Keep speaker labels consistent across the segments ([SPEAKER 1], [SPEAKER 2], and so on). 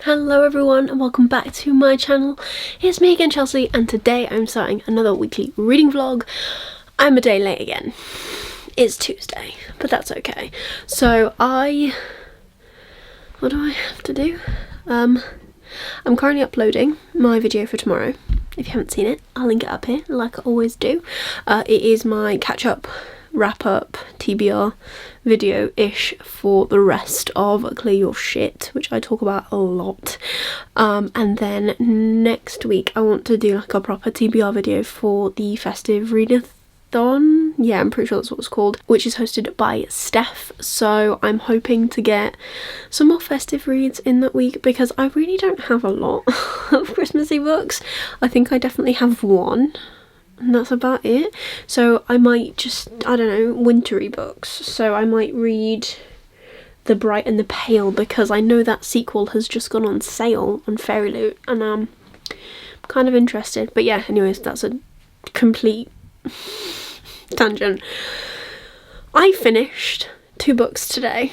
[SPEAKER 1] Hello everyone and welcome back to my channel. It's me again, Chelsea, and today I'm starting another weekly reading vlog. I'm a day late again. It's Tuesday, but that's okay. So what do I have to do? I'm currently uploading my video for tomorrow. If you haven't seen it, I'll link it up here like I always do. It is my catch up, wrap up, TBR video-ish for the rest of Clear Your Shit, which I talk about a lot. And then next week I want to do like a proper TBR video for the festive readathon. Yeah, I'm pretty sure that's what it's called, which is hosted by Steph. So I'm hoping to get some more festive reads in that week because I really don't have a lot of Christmassy books. I think I definitely have one, and that's about it. So I might just, I don't know, wintry books. So I might read The Bright and the Pale because I know that sequel has just gone on sale on Fairy Loot, and I'm kind of interested. But yeah, anyways, that's a complete tangent. I finished 2 books today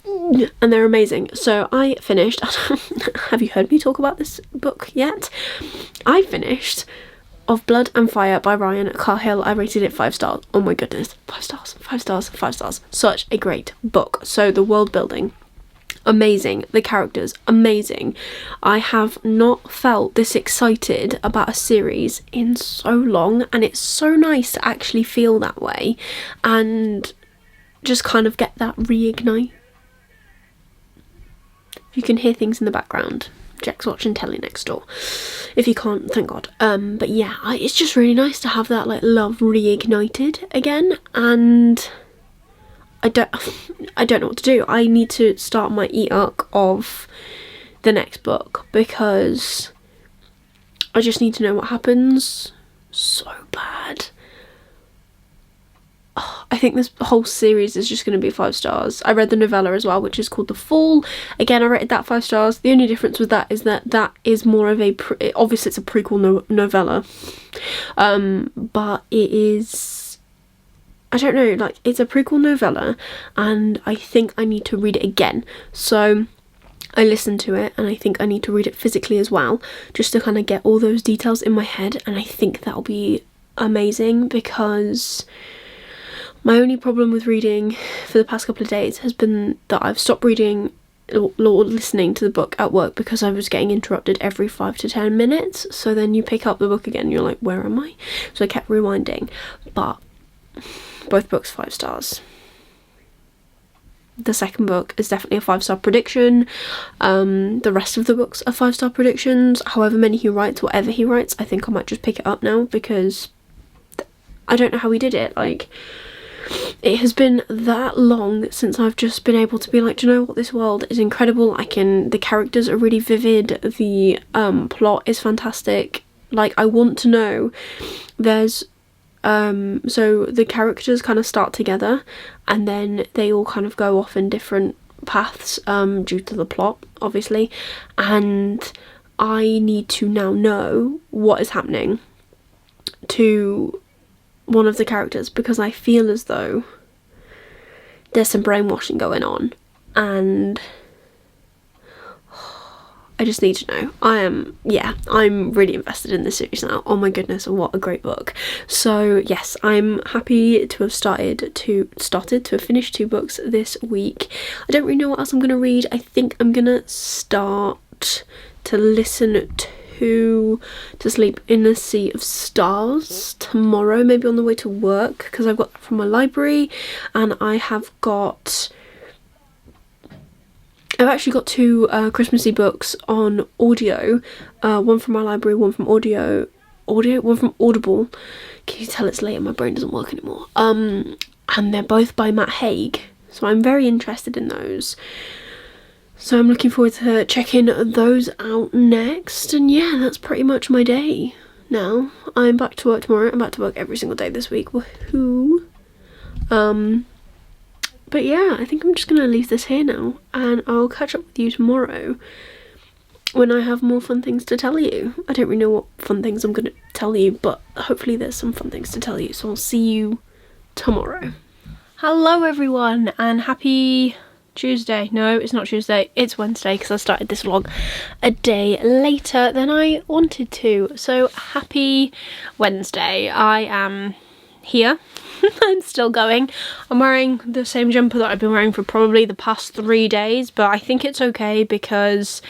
[SPEAKER 1] and they're amazing. So I finished have you heard me talk about this book yet? I finished Of Blood and Fire by Ryan Cahill. I rated it 5 stars. Oh my goodness, 5 stars, 5 stars, 5 stars. Such a great book. So the world building, amazing. The characters, amazing. I have not felt this excited about a series in so long, and it's so nice to actually feel that way and just kind of get that reignite. You can hear things in the background. Jack's watching telly next door. If you can't, thank God. But yeah, it's just really nice to have that like love reignited again, and I don't know what to do. I need to start my e-arc of the next book because I just need to know what happens so bad. I think this whole series is just going to be 5 stars. I read the novella as well, which is called The Fall. Again, I rated that 5 stars. The only difference with that is that is more of a obviously it's a prequel novella, but it is, I don't know, like it's a prequel novella, and I think I need to read it again. So I listened to it, and I think I need to read it physically as well, just to kind of get all those details in my head, and I think that'll be amazing because my only problem with reading for the past couple of days has been that I've stopped reading or listening to the book at work because I was getting interrupted every 5 to 10 minutes. So then you pick up the book again and you're like, where am I? So I kept rewinding. But both books 5 stars. The second book is definitely a 5-star prediction. The rest of the books are 5-star predictions. However many he writes, whatever he writes, I think I might just pick it up now because I don't know how he did it. Like, it has been that long since I've just been able to be like, do you know what, this world is incredible. The characters are really vivid, the plot is fantastic. Like, I want to know. There's so the characters kind of start together and then they all kind of go off in different paths due to the plot, obviously, and I need to now know what is happening to one of the characters because I feel as though there's some brainwashing going on, and I just need to know. I'm really invested in this series now. Oh my goodness, what a great book. So yes, I'm happy to have started to have finished 2 books this week. I don't really know what else I'm going to read. I think I'm going to start to listen to Sleep in a Sea of Stars tomorrow, maybe on the way to work, because I've got that from my library, and I've actually got 2 Christmassy books on audio, one from my library, one from one from Audible. Can you tell it's late and my brain doesn't work anymore? And they're both by Matt Haig, so I'm very interested in those. So I'm looking forward to checking those out next, and yeah, that's pretty much my day now. I'm back to work tomorrow. I'm back to work every single day this week. Woohoo! But yeah, I think I'm just going to leave this here now, and I'll catch up with you tomorrow when I have more fun things to tell you. I don't really know what fun things I'm going to tell you, but hopefully there's some fun things to tell you, so I'll see you tomorrow. Hello everyone, and happy Tuesday. No, it's not Tuesday, it's Wednesday, because I started this vlog a day later than I wanted to. So happy Wednesday. I am here. I'm still going. I'm wearing the same jumper that I've been wearing for probably the past 3 days, but I think it's okay because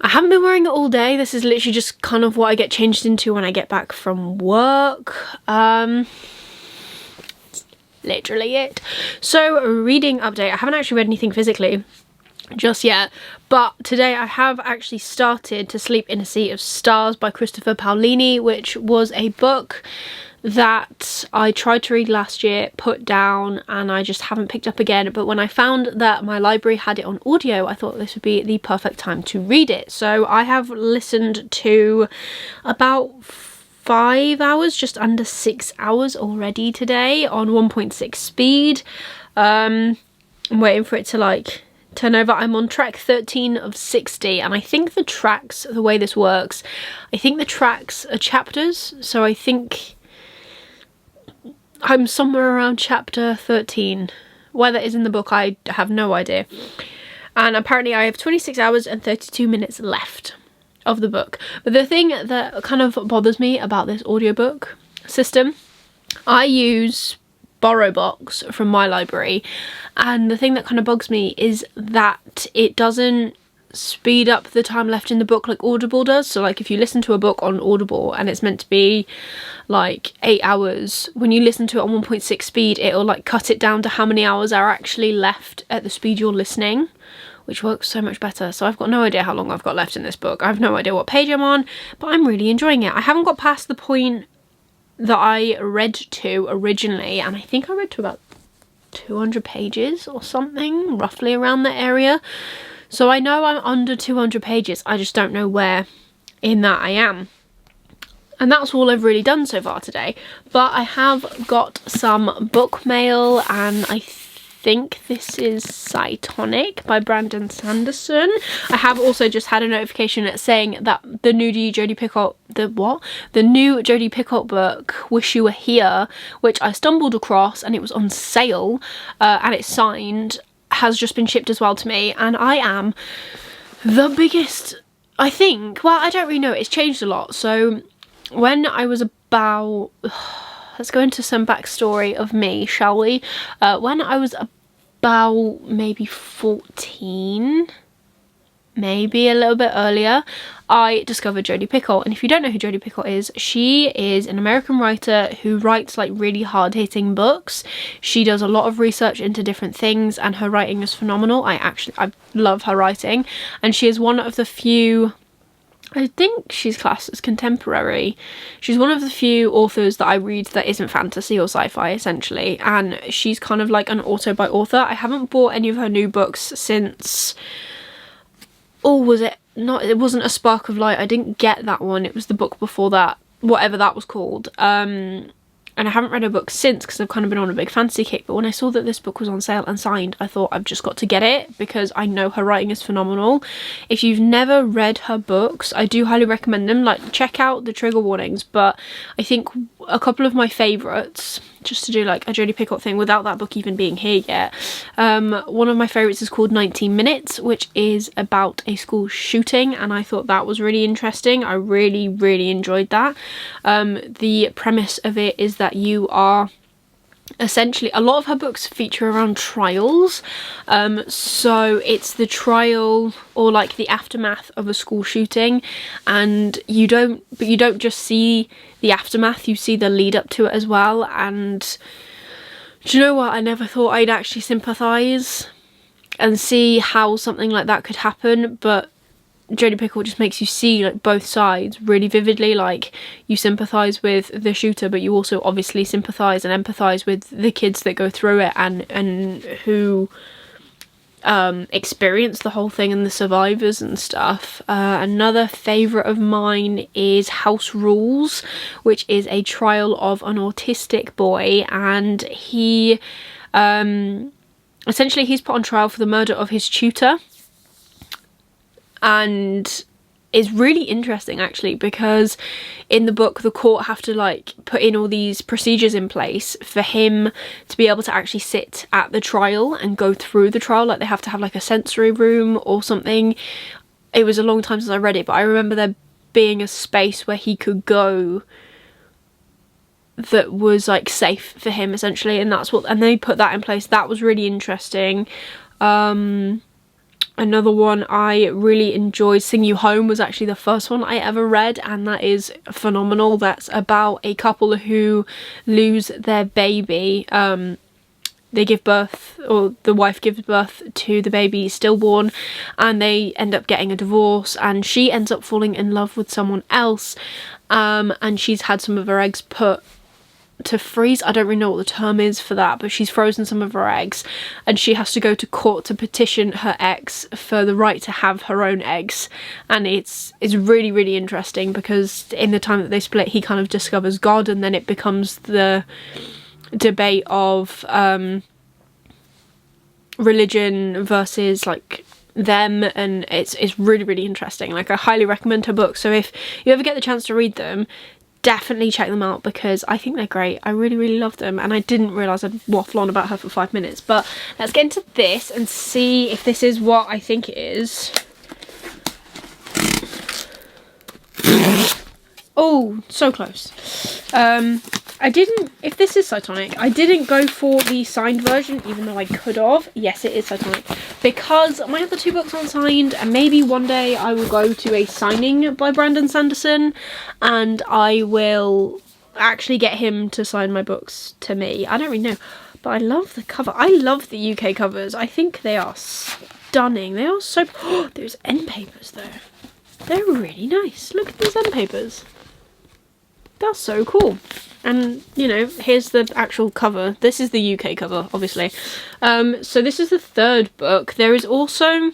[SPEAKER 1] I haven't been wearing it all day. This is literally just kind of what I get changed into when I get back from work. Literally it. So, reading update. I haven't actually read anything physically just yet, but today I have actually started To Sleep in a Sea of Stars by Christopher Paolini, which was a book that I tried to read last year, put down, and I just haven't picked up again. But when I found that my library had it on audio, I thought this would be the perfect time to read it. So I have listened to about 5 hours, just under 6 hours already today on 1.6 speed. I'm waiting for it to like turn over. I'm on track 13 of 60, and I think the tracks, the way this works, I think the tracks are chapters, so I think I'm somewhere around chapter 13. Where that is in the book, I have no idea. And apparently I have 26 hours and 32 minutes left of the book. But the thing that kind of bothers me about this audiobook system, I use BorrowBox from my library, and the thing that kind of bugs me is that it doesn't speed up the time left in the book like Audible does. So like if you listen to a book on Audible and it's meant to be like 8 hours, when you listen to it on 1.6 speed, it'll like cut it down to how many hours are actually left at the speed you're listening, which works so much better. So I've got no idea how long I've got left in this book. I have no idea what page I'm on, but I'm really enjoying it. I haven't got past the point that I read to originally, and I think I read to about 200 pages or something, roughly around that area. So I know I'm under 200 pages, I just don't know where in that I am. And that's all I've really done so far today. But I have got some book mail, and I think this is Cytonic by Brandon Sanderson. I have also just had a notification saying that the new Jodie Picoult, the new Jodie Picoult book, Wish You Were Here, which I stumbled across and it was on sale, and it's signed, has just been shipped as well to me. And I am the biggest, I think, well, I don't really know, it's changed a lot. So when I was about, let's go into some backstory of me, shall we? When I was about maybe 14, maybe a little bit earlier, I discovered Jodie Picoult. And if you don't know who Jodie Picoult is, she is an American writer who writes like really hard-hitting books. She does a lot of research into different things, and her writing is phenomenal. I love her writing, and she is one of the few, I think she's classed as contemporary. She's one of the few authors that I read that isn't fantasy or sci-fi, essentially, and she's kind of like an author by author. I haven't bought any of her new books since, oh, was it not, it wasn't A Spark of Light, I didn't get that one, it was the book before that, whatever that was called. And I haven't read her book since because I've kind of been on a big fantasy kick. But when I saw that this book was on sale and signed, I thought I've just got to get it because I know her writing is phenomenal. If you've never read her books, I do highly recommend them. Like, check out the trigger warnings. But I think a couple of my favourites, just to do like a Jodie Picoult thing without that book even being here yet. One of my favourites is called 19 Minutes, which is about a school shooting, and I thought that was really interesting. I really, really enjoyed that. The premise of it is that you are essentially, a lot of her books feature around trials, so it's the trial or like the aftermath of a school shooting, and you don't just see the aftermath, you see the lead up to it as well. And do you know what, I never thought I'd actually sympathise and see how something like that could happen, but Jodie Picoult just makes you see like both sides really vividly. Like, you sympathise with the shooter, but you also obviously sympathise and empathise with the kids that go through it and who experience the whole thing and the survivors and stuff. Another favourite of mine is House Rules, which is a trial of an autistic boy, and he essentially he's put on trial for the murder of his tutor. And is really interesting actually, because in the book the court have to like put in all these procedures in place for him to be able to actually sit at the trial and go through the trial. Like they have to have like a sensory room or something. It was a long time since I read it, but I remember there being a space where he could go that was like safe for him essentially, and they put that in place. That was really interesting. Another one I really enjoyed, Sing You Home, was actually the first one I ever read, and that is phenomenal. That's about a couple who lose their baby. They give birth, or the wife gives birth to the baby stillborn, and they end up getting a divorce, and she ends up falling in love with someone else, and she's had some of her eggs put to freeze. I don't really know what the term is for that, but she's frozen some of her eggs, and she has to go to court to petition her ex for the right to have her own eggs. And it's really, really interesting, because in the time that they split, he kind of discovers God, and then it becomes the debate of religion versus like them, and it's really, really interesting. Like, I highly recommend her books, so if you ever get the chance to read them, definitely check them out, because I think they're great. I really, really love them, and I didn't realise I'd waffle on about her for 5 minutes. But let's get into this and see if this is what I think it is. Oh, so close. If this is Cytonic, I didn't go for the signed version, even though I could have. Yes, it is Cytonic, because my other two books aren't signed, and maybe one day I will go to a signing by Brandon Sanderson, and I will actually get him to sign my books to me. I don't really know, but I love the cover. I love the UK covers. I think they are stunning. They are so... Oh, those end papers though. They're really nice. Look at these end papers. That's so cool. And, you know, here's the actual cover. This is the UK cover, obviously. So this is the third book. There is also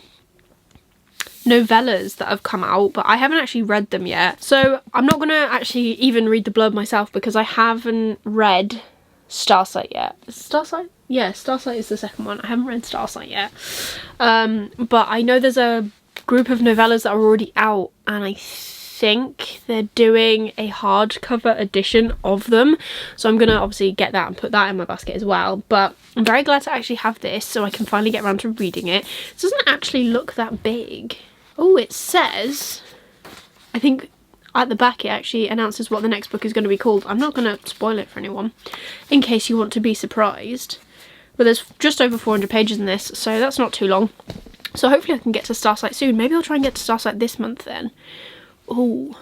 [SPEAKER 1] novellas that have come out, but I haven't actually read them yet. So I'm not going to actually even read the blurb myself, because I haven't read Starsight yet. Starsight? Yeah, Starsight is the second one. I haven't read Starsight yet. But I know there's a group of novellas that are already out, and I think they're doing a hardcover edition of them, so I'm gonna obviously get that and put that in my basket as well. But I'm very glad to actually have this, so I can finally get around to reading it. It doesn't actually look that big. Oh, it says, I think at the back it actually announces what the next book is going to be called. I'm not going to spoil it for anyone, in case you want to be surprised. But there's just over 400 pages in this, so that's not too long. So hopefully I can get to Starsight soon. Maybe I'll try and get to Starsight this month then. Oh,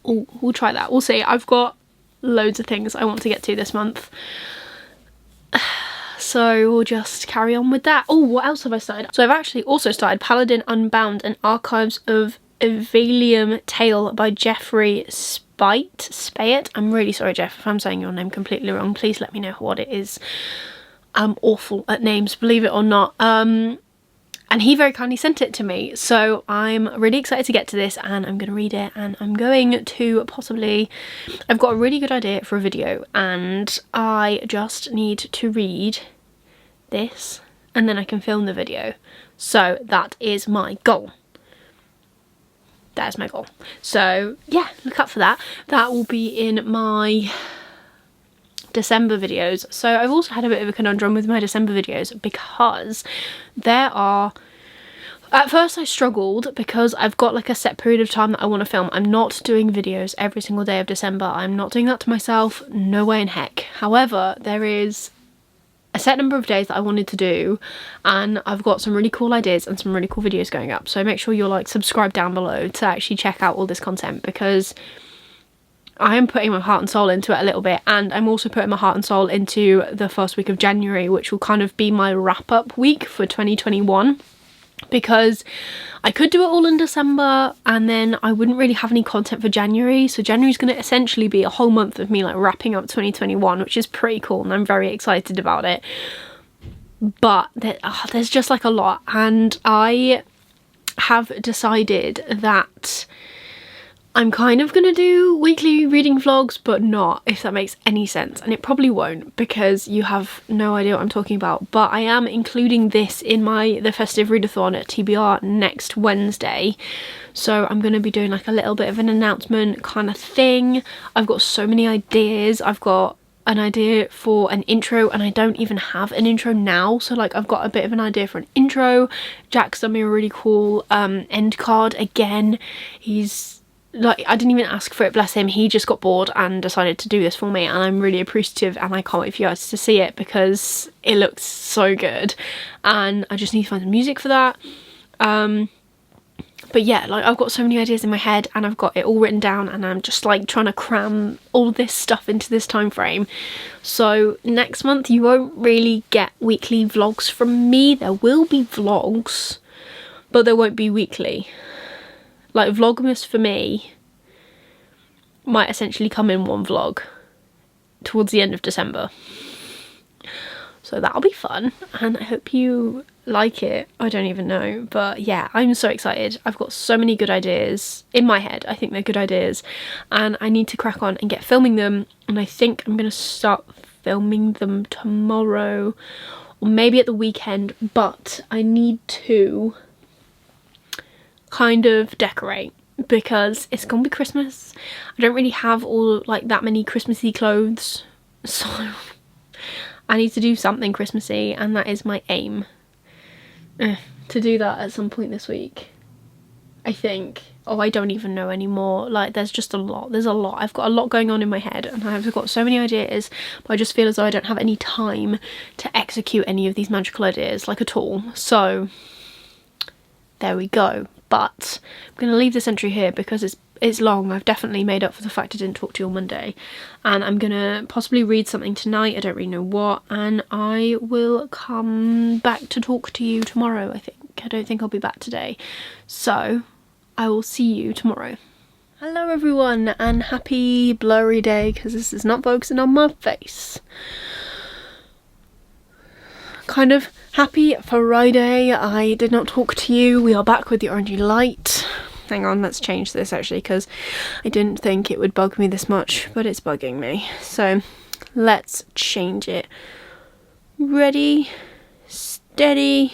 [SPEAKER 1] we'll try that. We'll see. I've got loads of things I want to get to this month, so we'll just carry on with that. Oh, what else have I started? So I've actually also started Paladin Unbound, an Archives of Evelium tale by Jeffrey Speight. I'm really sorry, Jeff, if I'm saying your name completely wrong. Please let me know what it is. I'm awful at names, believe it or not. And he very kindly sent it to me, so I'm really excited to get to this, and I'm going to read it, and I'm going to possibly... I've got a really good idea for a video, and I just need to read this, and then I can film the video. So that is my goal. That is my goal. So yeah, look out for that. That will be in my December videos. So I've also had a bit of a conundrum with my December videos, because there are... At first I struggled, because I've got like a set period of time that I want to film. I'm not doing videos every single day of December. I'm not doing that to myself. No way in heck. However, there is a set number of days that I wanted to do, and I've got some really cool ideas and some really cool videos going up. So make sure you're like subscribed down below to actually check out all this content, because I am putting my heart and soul into it a little bit, and I'm also putting my heart and soul into the first week of January, which will kind of be my wrap-up week for 2021, because I could do it all in December and then I wouldn't really have any content for January. So January's going to essentially be a whole month of me like wrapping up 2021, which is pretty cool, and I'm very excited about it. But there's just like a lot, and I have decided that I'm kind of gonna do weekly reading vlogs, but not, if that makes any sense. And it probably won't, because you have no idea what I'm talking about. But I am including this in the festive readathon at TBR next Wednesday. So I'm gonna be doing like a little bit of an announcement kind of thing. I've got so many ideas. I've got an idea for an intro, and I don't even have an intro now, so like I've got a bit of an idea for an intro. Jack's done me a really cool end card again. He's like, I didn't even ask for it, bless him. He just got bored and decided to do this for me, and I'm really appreciative, and I can't wait for you guys to see it because it looks so good. And I just need to find some music for that. But yeah, like I've got so many ideas in my head, and I've got it all written down, and I'm just like trying to cram all this stuff into this time frame. So next month you won't really get weekly vlogs from me. There will be vlogs, but there won't be weekly. Like Vlogmas for me might essentially come in one vlog towards the end of December. So that'll be fun, and I hope you like it. I don't even know, but yeah, I'm so excited. I've got so many good ideas in my head. I think they're good ideas, and I need to crack on and get filming them, and I think I'm gonna start filming them tomorrow or maybe at the weekend. But I need to kind of decorate because it's gonna be Christmas. I don't really have all like that many Christmassy clothes, so I need to do something Christmassy, and that is my aim. To do that at some point this week, I think. Oh, I don't even know anymore. Like, there's just a lot. There's a lot. I've got a lot going on in my head, and I've got so many ideas, but I just feel as though I don't have any time to execute any of these magical ideas, like, at all. So there we go. But I'm going to leave this entry here because it's long. I've definitely made up for the fact I didn't talk to you on Monday, and I'm going to possibly read something tonight. I don't really know what, and I will come back to talk to you tomorrow, I think. I don't think I'll be back today, so I will see you tomorrow. Hello everyone, and happy blurry day, because this is not focusing on my face. Kind of happy Friday. I did not talk to you. We are back with the orangey light. Hang on, let's change this actually, because I didn't think it would bug me this much, but it's bugging me. So let's change it. Ready, steady,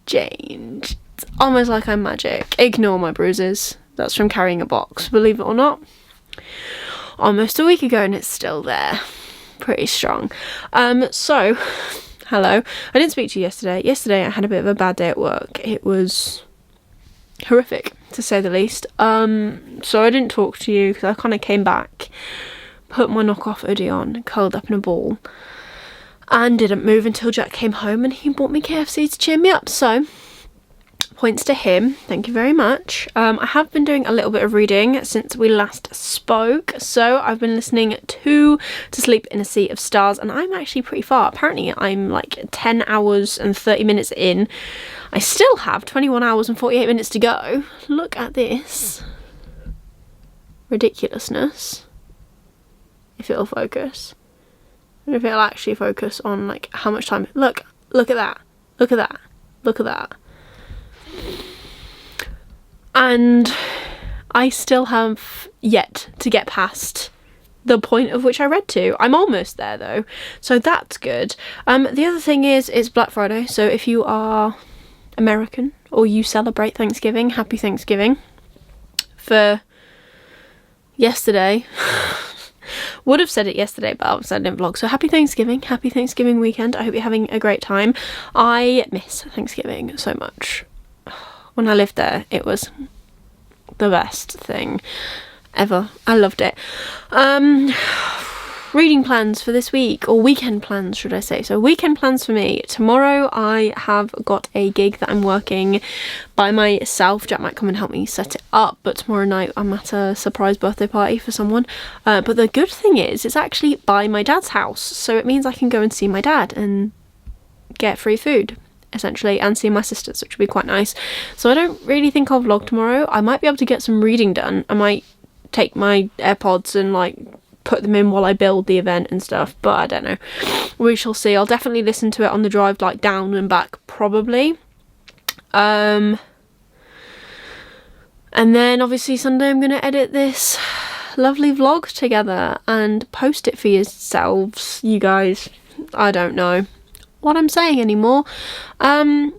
[SPEAKER 1] change. It's almost like I'm magic. Ignore my bruises. That's from carrying a box, believe it or not. Almost a week ago, and it's still there. Pretty strong. So hello. I didn't speak to you yesterday. Yesterday I had a bit of a bad day at work. It was horrific, to say the least. So I didn't talk to you because I kind of came back, put my knockoff hoodie on, curled up in a ball, and didn't move until Jack came home, and he bought me KFC to cheer me up. So points to him, thank you very much. I have been doing a little bit of reading since we last spoke, so I've been listening to Sleep in a Sea of Stars, and I'm actually pretty far. Apparently I'm like 10 hours and 30 minutes in. I still have 21 hours and 48 minutes to go. Look at this ridiculousness. If it'll focus, and if it'll actually focus on like how much time. Look at that, look at that, look at that. And I still have yet to get past the point of which I read to. I'm almost there though, so that's good. The other thing is, it's Black Friday, so if you are American or you celebrate Thanksgiving, happy Thanksgiving. For yesterday, would have said it yesterday, but I didn't vlog. So happy Thanksgiving weekend. I hope you're having a great time. I miss Thanksgiving so much. When I lived there, it was the best thing ever. I loved it. Reading plans for this week, or weekend plans should I say. So weekend plans for me. Tomorrow I have got a gig that I'm working by myself. Jack might come and help me set it up, but tomorrow night I'm at a surprise birthday party for someone. But the good thing is, it's actually by my dad's house, so it means I can go and see my dad and get free food, essentially, and see my sisters, which would be quite nice. So I don't really think I'll vlog tomorrow. I might be able to get some reading done. I might take my AirPods and like put them in while I build the event and stuff, but I don't know. We shall see. I'll definitely listen to it on the drive, like down and back, probably. And And then obviously Sunday I'm going to edit this lovely vlog together and post it for yourselves, you guys. I don't know what I'm saying anymore. I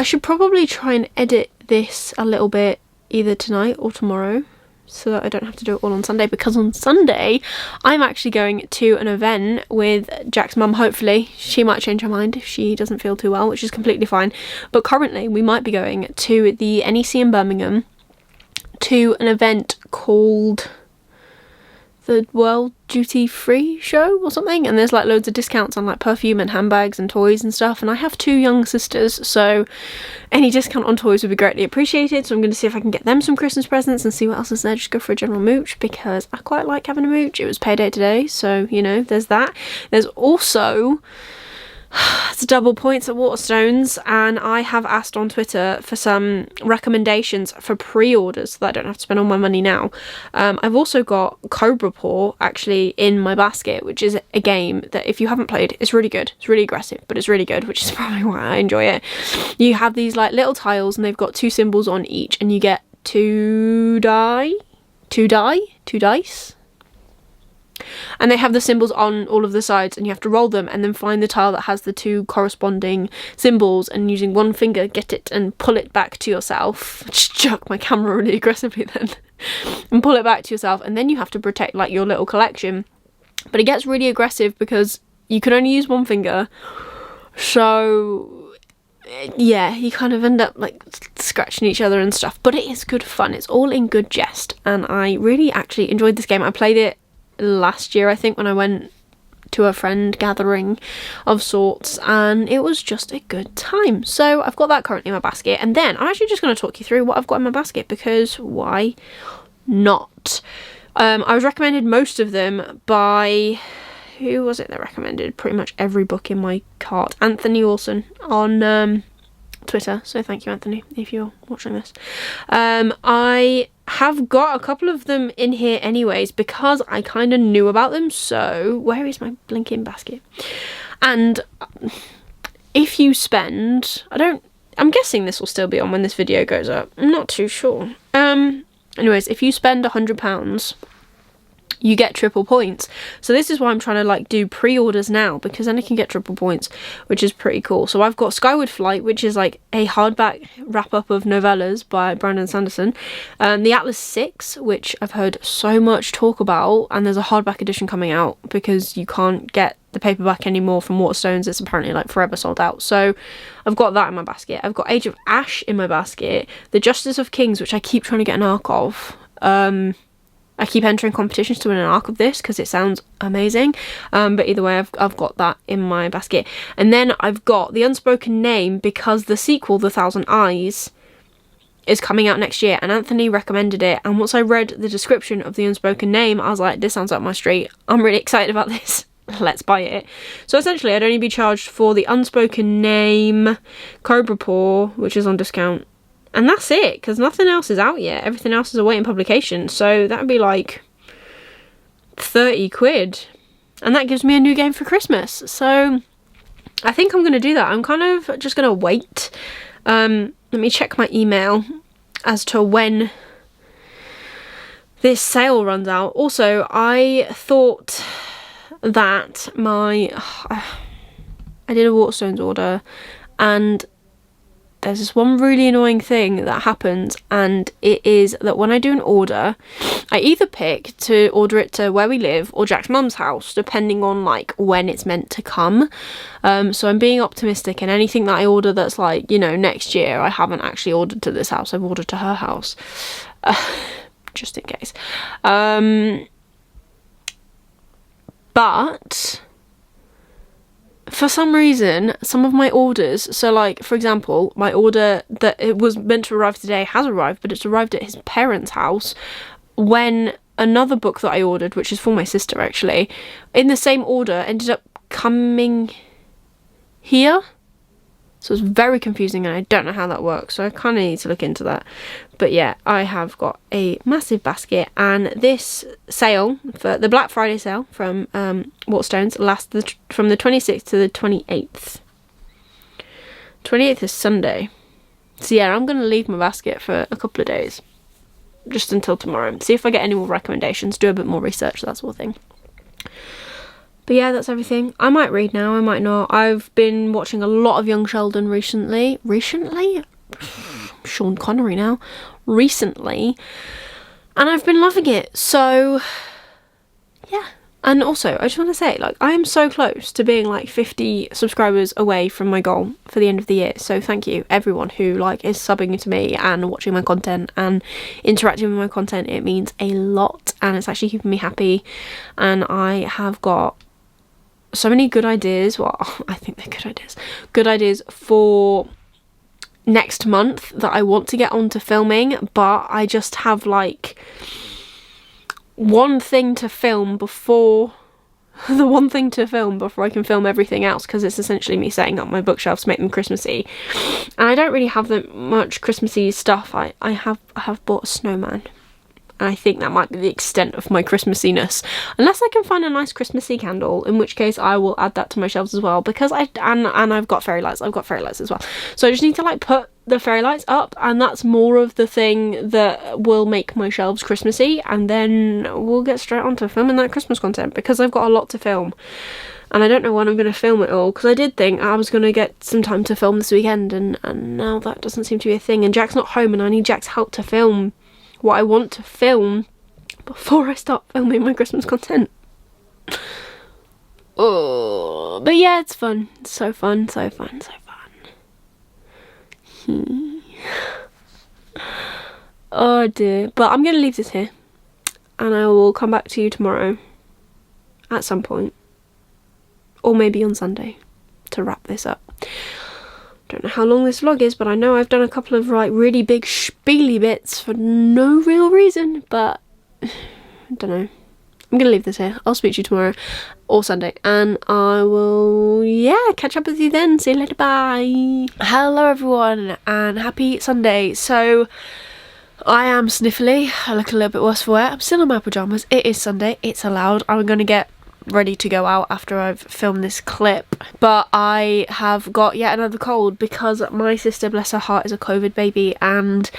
[SPEAKER 1] should probably try and edit this a little bit either tonight or tomorrow so that I don't have to do it all on Sunday, because on Sunday I'm actually going to an event with Jack's mum. Hopefully she might change her mind if she doesn't feel too well, which is completely fine, but currently we might be going to the NEC in Birmingham to an event called the World Duty Free Show or something, and there's like loads of discounts on like perfume and handbags and toys and stuff, and I have 2 young sisters, so any discount on toys would be greatly appreciated. So I'm going to see if I can get them some Christmas presents and see what else is there. Just go for a general mooch, because I quite like having a mooch. It was payday today, so you know, there's that. There's also it's double points at Waterstones, and I have asked on Twitter for some recommendations for pre-orders so that I don't have to spend all my money now. I've also got Cobra Paw actually in my basket, which is a game that if you haven't played, it's really good. It's really aggressive, but it's really good, which is probably why I enjoy it. You have these like little tiles and they've got 2 symbols on each, and you get 2 dice. And they have the symbols on all of the sides, and you have to roll them and then find the tile that has the 2 corresponding symbols, and using one finger get it and pull it back to yourself. Just jerk my camera really aggressively then. And pull it back to yourself, and then you have to protect like your little collection. But it gets really aggressive because you can only use one finger, so yeah, you kind of end up like scratching each other and stuff, but it is good fun. It's all in good jest, and I really actually enjoyed this game. I played it last year, I think, when I went to a friend gathering of sorts, and it was just a good time. So I've got that currently in my basket, and then I'm actually just going to talk you through what I've got in my basket, because why not? I was recommended most of them by, who was it that recommended pretty much every book in my cart? Anthony Wilson on Twitter, so thank you, Anthony, if you're watching this. I have got a couple of them in here anyways, because I kind of knew about them. So where is my blinking basket? And if you spend, I'm guessing this will still be on when this video goes up, I'm not too sure. Anyways, if you spend £100, you get triple points. So this is why I'm trying to like do pre-orders now, because then I can get triple points, which is pretty cool. So I've got Skyward Flight, which is like a hardback wrap-up of novellas by Brandon Sanderson. The Atlas 6, which I've heard so much talk about, and there's a hardback edition coming out because you can't get the paperback anymore from Waterstones. It's apparently like forever sold out. So I've got that in my basket. I've got Age of Ash in my basket. The Justice of Kings, which I keep trying to get an arc of. I keep entering competitions to win an arc of this because it sounds amazing. But either way, I've got that in my basket. And then I've got The Unspoken Name, because the sequel, The Thousand Eyes, is coming out next year, and Anthony recommended it. And once I read the description of The Unspoken Name, I was like, this sounds up my street. I'm really excited about this. Let's buy it. So essentially, I'd only be charged for The Unspoken Name, Cobra Paw, which is on discount, and that's it, because nothing else is out yet. Everything else is awaiting publication. So that would be like 30 quid. And that gives me a new game for Christmas. So I think I'm going to do that. I'm kind of just going to wait. Let me check my email as to when this sale runs out. Also, I thought that I did a Waterstones order, and there's this one really annoying thing that happens, and it is that when I do an order, I either pick to order it to where we live or Jack's mum's house, depending on like when it's meant to come. So I'm being optimistic, and anything that I order that's like, you know, next year, I haven't actually ordered to this house. I've ordered to her house, just in case. But for some reason, some of my orders, so like, for example, my order that it was meant to arrive today has arrived, but it's arrived at his parents' house, when another book that I ordered, which is for my sister actually, in the same order, ended up coming here. So it's very confusing, and I don't know how that works, so I kind of need to look into that. But yeah, I have got a massive basket, and this sale, for the Black Friday sale from Waterstones, lasts from the 26th to the 28th. 28th is Sunday. So yeah, I'm going to leave my basket for a couple of days. just until tomorrow. See if I get any more recommendations, do a bit more research, that sort of thing. But yeah, that's everything. I might read now, I might not. I've been watching a lot of Young Sheldon recently. Sean Connery now. Recently. And I've been loving it. So, yeah. And also, I just want to say, like, I am so close to being, like, 50 subscribers away from my goal for the end of the year. So thank you, everyone who, like, is subbing to me and watching my content and interacting with my content. It means a lot, and it's actually keeping me happy. And I have got so many good ideas. Well, I think they're good ideas. Good ideas for next month that I want to get onto filming, but I just have, like, one thing to film before I can film everything else, because it's essentially me setting up my bookshelves to make them Christmassy, and I don't really have that much Christmassy stuff. I have bought a snowman, and I think that might be the extent of my Christmassiness, unless I can find a nice Christmassy candle, in which case I will add that to my shelves as well, because I've got fairy lights as well, so I just need to, like, put the fairy lights up, and that's more of the thing that will make my shelves Christmassy, and then we'll get straight onto filming that Christmas content, because I've got a lot to film, and I don't know when I'm going to film it all, because I did think I was going to get some time to film this weekend, and now that doesn't seem to be a thing, and Jack's not home, and I need Jack's help to film what I want to film before I start filming my Christmas content. Oh, but yeah, it's fun. It's so fun. Oh dear. But I'm going to leave this here, and I will come back to you tomorrow at some point, or maybe on Sunday, to wrap this up. Don't know how long this vlog is, but I know I've done a couple of, like, really big spiely bits for no real reason, but I don't know. I'm going to leave this here. I'll speak to you tomorrow or Sunday, and I will, catch up with you then. See you later. Bye. Hello everyone, and happy Sunday. So I am sniffly. I look a little bit worse for wear. I'm still in my pyjamas. It is Sunday. It's allowed. I'm going to get ready to go out after I've filmed this clip, but I have got yet another cold, because my sister, bless her heart, is a COVID baby, and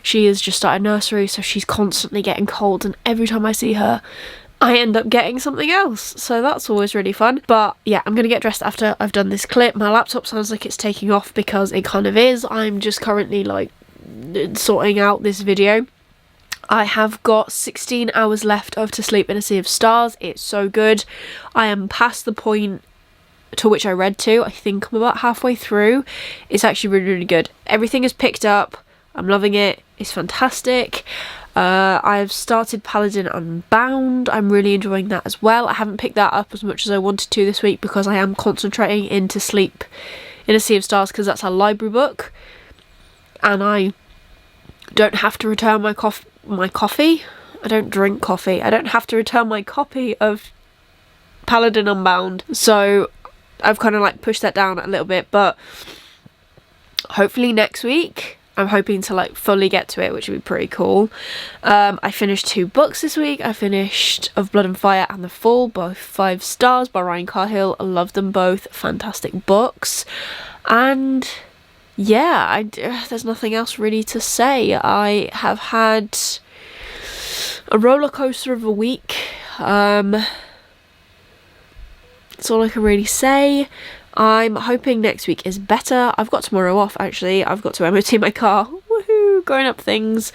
[SPEAKER 1] she has just started nursery, so she's constantly getting cold, and every time I see her I end up getting something else, so that's always really fun. But yeah, I'm gonna get dressed after I've done this clip. My laptop sounds like it's taking off, because it kind of is. I'm just currently, like, sorting out this video. I have got 16 hours left of To Sleep in a Sea of Stars. It's so good. I am past the point to which I read to. I think I'm about halfway through. It's actually really, really good. Everything is picked up. I'm loving it. It's fantastic. I've started Paladin Unbound. I'm really enjoying that as well. I haven't picked that up as much as I wanted to this week, because I am concentrating in To Sleep in a Sea of Stars, because that's a library book, and I don't have to return my coffee. I don't drink coffee. I don't have to return my copy of Paladin Unbound, so I've kind of, like, pushed that down a little bit, but hopefully next week I'm hoping to, like, fully get to it, which would be pretty cool. I finished 2 books this week. I finished Of Blood and Fire and The Fall, both 5 stars, by Ryan Carhill. I love them both. Fantastic books. And yeah, there's nothing else really to say. I have had a roller coaster of a week. That's all I can really say. I'm hoping next week is better. I've got tomorrow off, actually. I've got to MOT my car. Woohoo! Growing up things.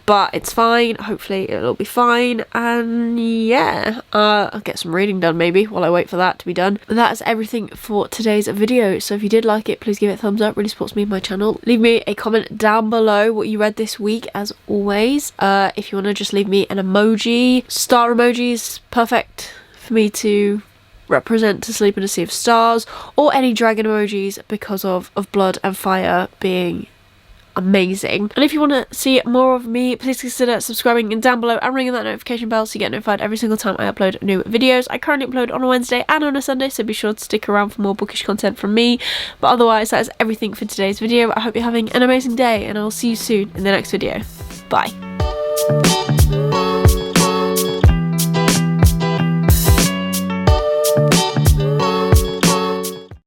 [SPEAKER 1] But it's fine. Hopefully it'll be fine. And yeah, I'll get some reading done maybe while I wait for that to be done. That's everything for today's video. So if you did like it, please give it a thumbs up. Really supports me and my channel. Leave me a comment down below what you read this week, as always. If you want to just leave me an emoji. Star emojis, perfect for me to represent To Sleep in a Sea of Stars, or any dragon emojis, because of Blood and Fire being amazing. And if you want to see more of me, please consider subscribing down below and ringing that notification bell so you get notified every single time I upload new videos. I currently upload on a Wednesday and on a Sunday, so be sure to stick around for more bookish content from me. But otherwise, that is everything for today's video. I hope you're having an amazing day, and I'll see you soon in the next video. Bye.